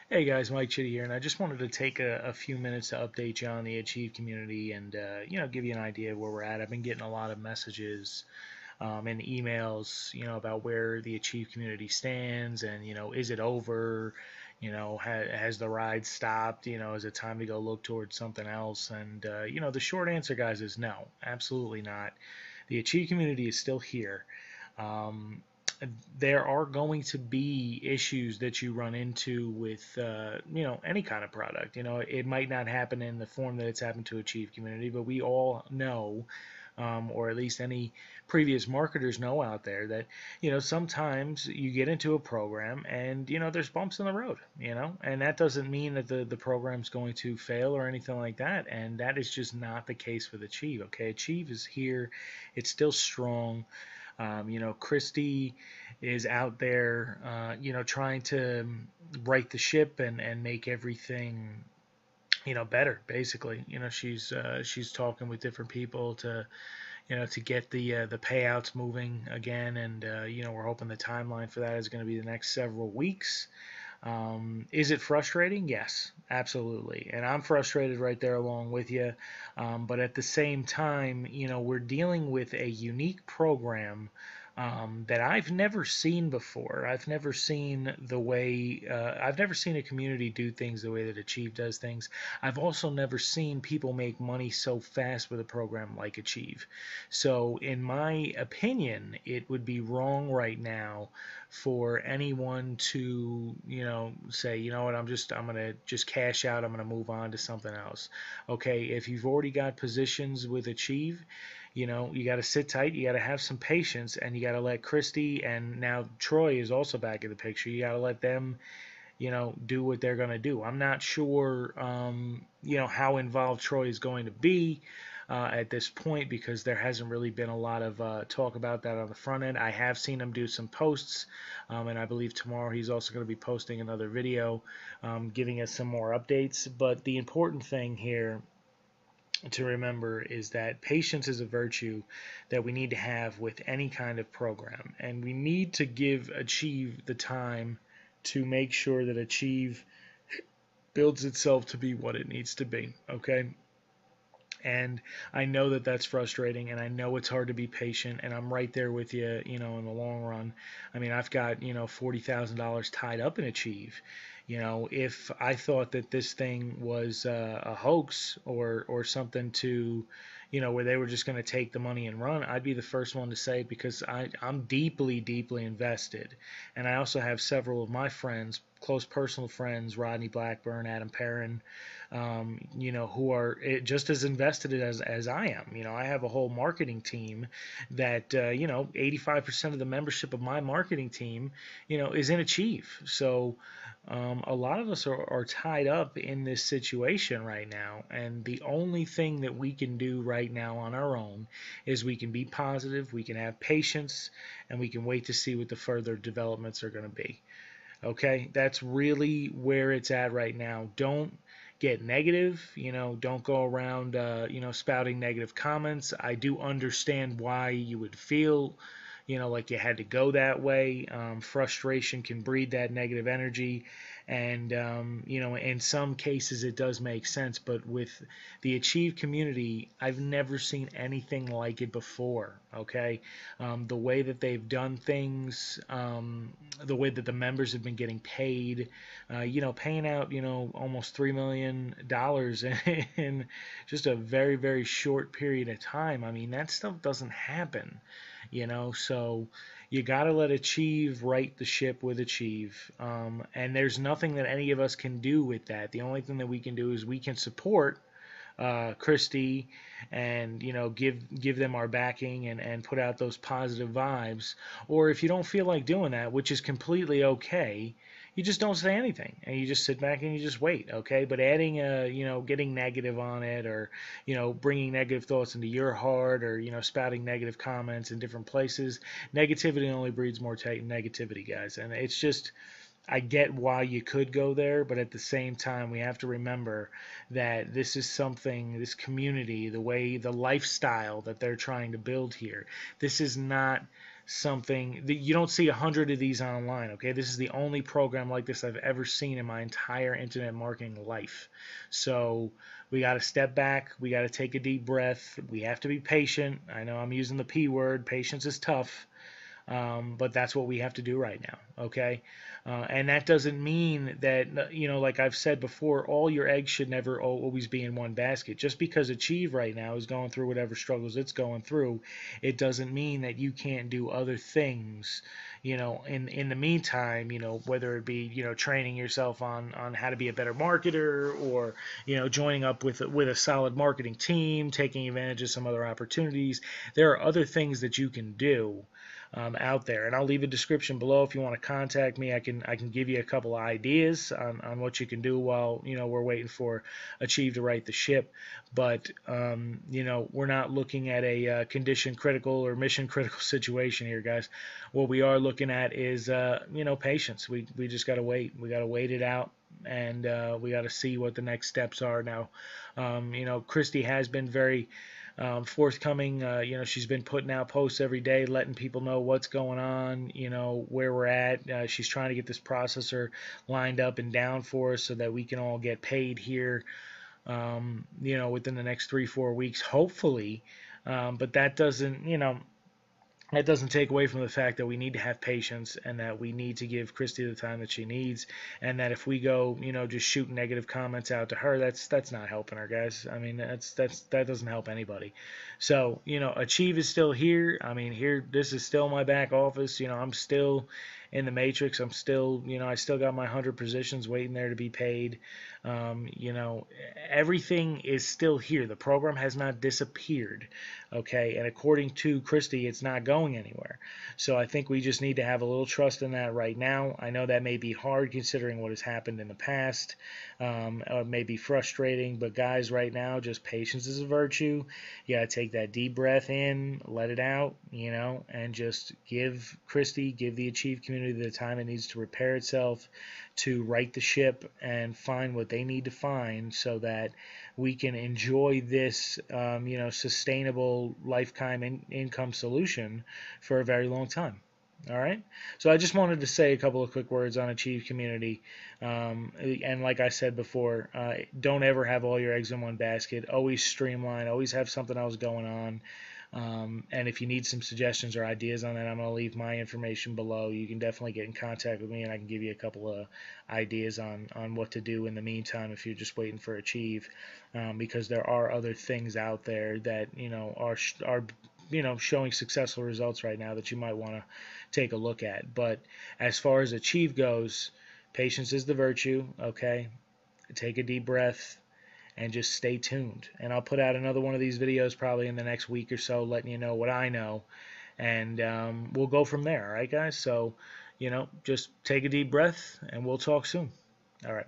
Hey guys, Mike Chitty here, and I just wanted to take a few minutes to update you on the Achieve community and give you an idea of where we're at. I've been getting a lot of messages and emails, about where the Achieve community stands, and is it over? Has the ride stopped? Is it time to go look towards something else? And the short answer, guys, is no, absolutely not. The Achieve community is still here. Um, there are going to be issues that you run into with any kind of product. It might not happen in the form that it's happened to Achieve Community, but we all know, or at least any previous marketers know out there, that sometimes you get into a program and there's bumps in the road. And that doesn't mean that the program's going to fail or anything like that. And that is just not the case with Achieve. Okay, Achieve is here, it's still strong. Christy is out there, trying to right the ship and make everything, better. Basically, she's talking with different people to get the payouts moving again, and we're hoping the timeline for that is going to be the next several weeks. Is it frustrating? Yes, absolutely. And I'm frustrated right there along with you. But at the same time, we're dealing with a unique program that I've never seen before. I've never seen a community do things the way that Achieve does things. I've also never seen people make money so fast with a program like Achieve. So, in my opinion, it would be wrong right now for anyone to, say, you know what, I'm gonna just cash out, I'm gonna move on to something else. Okay, if you've already got positions with Achieve, you got to sit tight, you got to have some patience, and you got to let Christy, and now Troy is also back in the picture. You got to let them, do what they're going to do. I'm not sure, how involved Troy is going to be at this point, because there hasn't really been a lot of talk about that on the front end. I have seen him do some posts, and I believe tomorrow he's also going to be posting another video giving us some more updates. But the important thing here to remember is that patience is a virtue that we need to have with any kind of program, and we need to give Achieve the time to make sure that Achieve builds itself to be what it needs to be. Okay, and I know that that's frustrating, and I know it's hard to be patient, and I'm right there with you, in the long run. I mean, I've got, $40,000 tied up in Achieve. If I thought that this thing was a hoax or something to, where they were just going to take the money and run, I'd be the first one to say it, because I'm deeply, deeply invested. And I also have several of my friends, close personal friends, Rodney Blackburn, Adam Perrin, who are just as invested as I am. I have a whole marketing team that, 85% of the membership of my marketing team, is in Achieve. So a lot of us are tied up in this situation right now, and the only thing that we can do right now on our own is we can be positive, we can have patience, and we can wait to see what the further developments are going to be. Okay, that's really where it's at right now. Don't get negative, don't go around, spouting negative comments. I do understand why you would feel, like you had to go that way. Frustration can breed that negative energy, and in some cases it does make sense. But with the Achieve community, I've never seen anything like it before. Okay, the way that they've done things, the way that the members have been getting paid, paying out, almost $3 million in just a very, very short period of time. I mean, that stuff doesn't happen, so you got to let Achieve right the ship with Achieve. And there's nothing that any of us can do with that. The only thing that we can do is we can support Christie, and give them our backing, and put out those positive vibes. Or if you don't feel like doing that, which is completely okay, you just don't say anything, and you just sit back and you just wait. Okay, but adding getting negative on it, or bringing negative thoughts into your heart, or spouting negative comments in different places, negativity only breeds more negativity, guys. And it's just, I get why you could go there, but at the same time, we have to remember that this is something, this community, the way, the lifestyle that they're trying to build here, this is not something that you don't see 100 of these online. Okay, this is the only program like this I've ever seen in my entire internet marketing life. So we got to step back. We got to take a deep breath. We have to be patient. I know I'm using the P word. Patience is tough. But that's what we have to do right now, okay? And that doesn't mean that, like I've said before, all your eggs should never always be in one basket. Just because Achieve right now is going through whatever struggles it's going through, it doesn't mean that you can't do other things, in the meantime, whether it be, training yourself on how to be a better marketer, or, joining up with a solid marketing team, taking advantage of some other opportunities. There are other things that you can do out there. And I'll leave a description below if you want to contact me. I can give you a couple of ideas on what you can do while we're waiting for Achieve to right the ship. But we're not looking at a condition critical or mission critical situation here, guys. What we are looking at is patience. We just got to wait. We got to wait it out. And we got to see what the next steps are now. Christy has been very forthcoming. She's been putting out posts every day, letting people know what's going on, where we're at. She's trying to get this processor lined up and down for us so that we can all get paid here, within the next 3-4 weeks, hopefully. But that doesn't take away from the fact that we need to have patience, and that we need to give Christy the time that she needs, and that if we go, just shoot negative comments out to her, that's not helping her, guys. I mean, that doesn't help anybody. So, Achieve is still here. I mean, this is still my back office. I'm still in the matrix. I'm still, I still got my 100 positions waiting there to be paid. Everything is still here. The program has not disappeared. Okay, and according to Christy, it's not going anywhere. So I think we just need to have a little trust in that right now. I know that may be hard considering what has happened in the past. It may be frustrating, but guys, right now, just patience is a virtue. You gotta take that deep breath in, let it out, and just give the Achieve community the time it needs to repair itself, to right the ship and find what they need to find so that we can enjoy this, sustainable lifetime income solution for a very long time. All right. So I just wanted to say a couple of quick words on Achieve Community. And like I said before, don't ever have all your eggs in one basket. Always streamline. Always have something else going on. And if you need some suggestions or ideas on that, I'm going to leave my information below. You can definitely get in contact with me, and I can give you a couple of ideas on what to do in the meantime if you're just waiting for Achieve, because there are other things out there that are showing successful results right now that you might want to take a look at. But as far as Achieve goes, patience is the virtue. Okay, take a deep breath and just stay tuned. And I'll put out another one of these videos probably in the next week or so, letting you know what I know, and we'll go from there. All right, guys. So just take a deep breath, and we'll talk soon. All right.